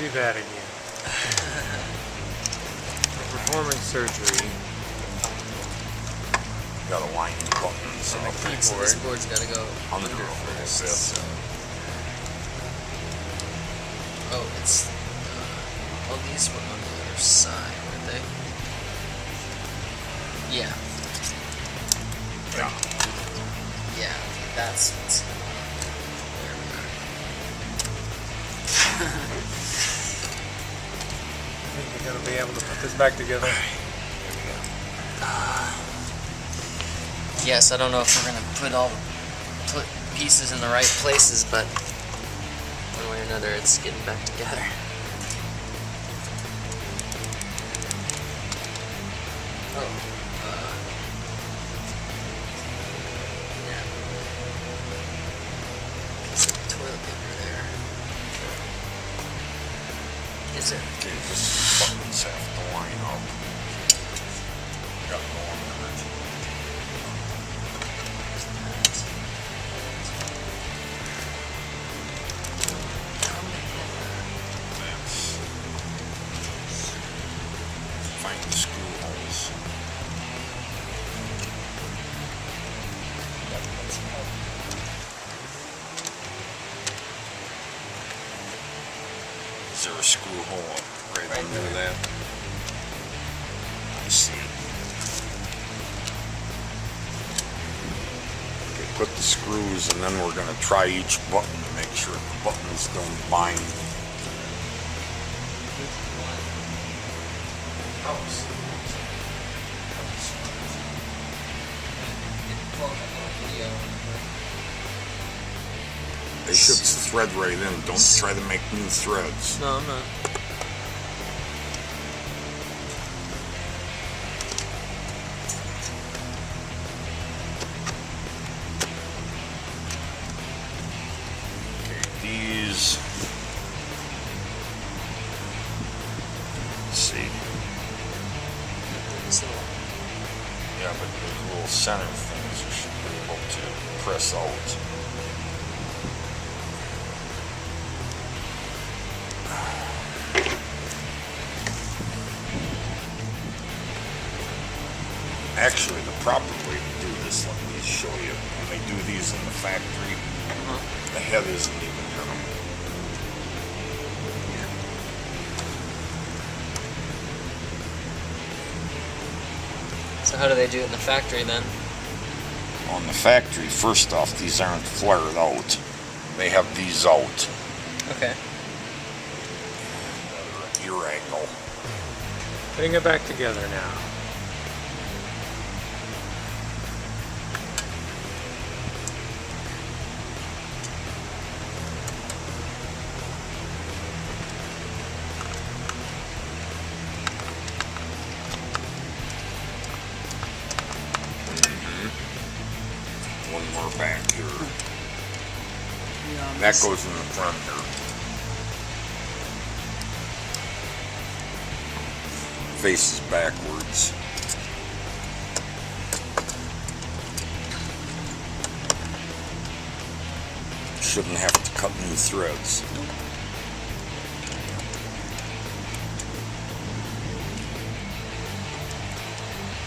do that again. For performance surgery. Gotta line the buttons And up. the keyboard. So this board's gotta go Under under a little first. bit. So. Oh, it's. Oh, these were on the other side, weren't they? Yeah. Yeah. Yeah, that's what's. There we go. I think you're going to be able to put this back together. Yes, I don't know if we're gonna put pieces in the right places, but one way or another, it's getting back together. Oh, yeah. Piece of toilet paper there. Is it? Okay, this buttons have to line up. Got going on it. That's find the screw holes. Is there a screw hole right under that? I see it. Okay, put the screws and then we're going to try each button to make sure the buttons don't bind. They should thread right in. Don't try to make new threads. No, I'm not. Okay, these. Let's see. This little. Yeah, but those little center things you should be able to press out. Actually, the proper way to do this, let me show you. When they do these in the factory, the head isn't even in them. So how do they do it in the factory then? On the factory, first off, these aren't flared out. They have these out. Okay. Ear angle. Putting it back together now. One more back here. That goes in the front here. Faces backwards. Shouldn't have to cut new threads.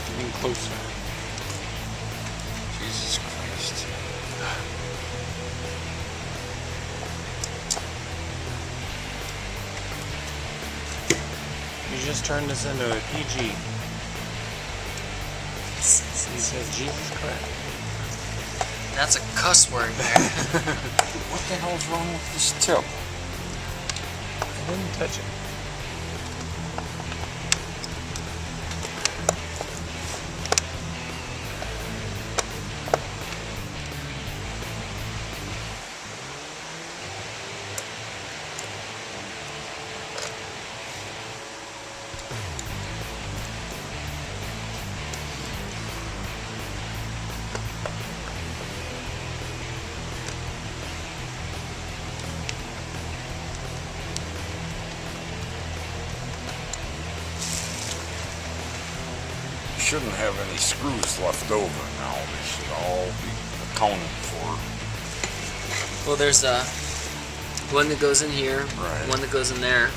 Getting closer. Jesus Christ. You just turned this into a PG. He says Jesus Christ. That's a cuss word there. What the hell's wrong with this tip? I didn't touch it. Shouldn't have any screws left over now. They should all be accounted for. Well, there's One that goes in here, Right. one that goes in there.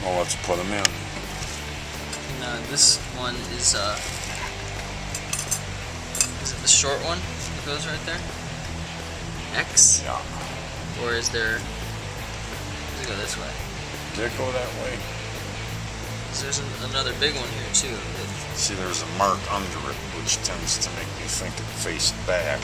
Well, let's put them in. And this one is it the short one that goes right there? X? Yeah. Or is there... Does it go this way? Did it go that way? 'Cause there's another big one here too. See, there's a mark under it, which tends to make me think it faced back.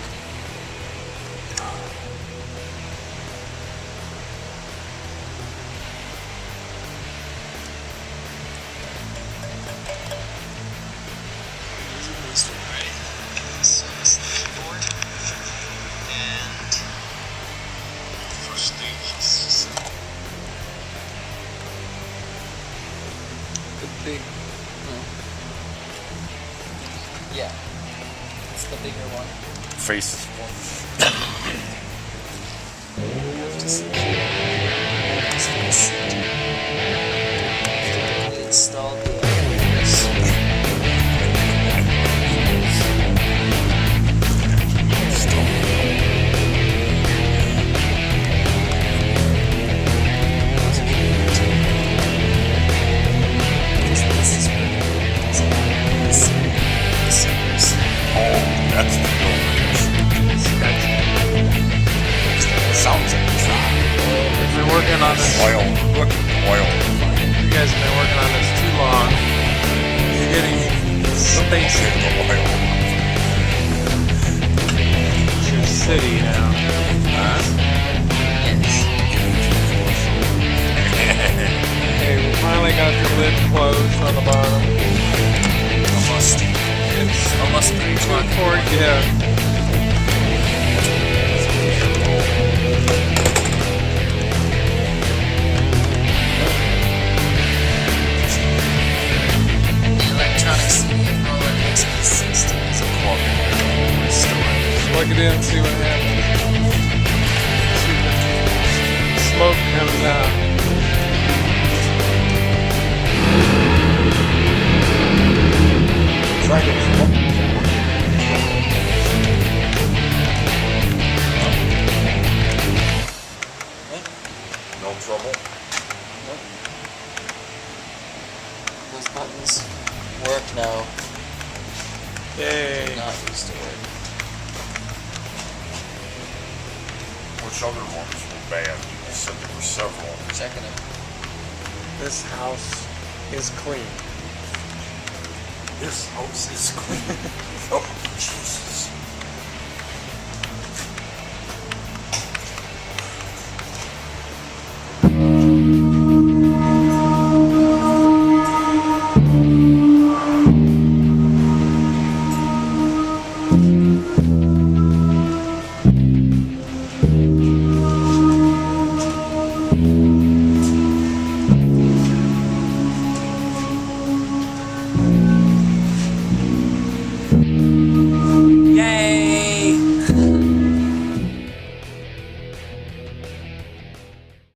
So this is the keyboard, and first stage is the big. Yeah, it's the bigger one. Faces. We installed the That's the sounds like a truck. We've been working on this. Oil. Look, oil. You guys have been working on this too long. You're getting spacey. Oil. It's your city now. Okay, we finally got the lid closed on the bottom. almost It's pretty drunk. yeah. Electronic CD of Roland XP-60 is a Plug it in. Plug it in, see what happens. See if the smoke comes out. Try to no trouble. Those buttons work now. Yay. Not used to work. Which other ones were bad? You said there were several. Checking it. This house is clean. This house is clean. Oh, Jesus.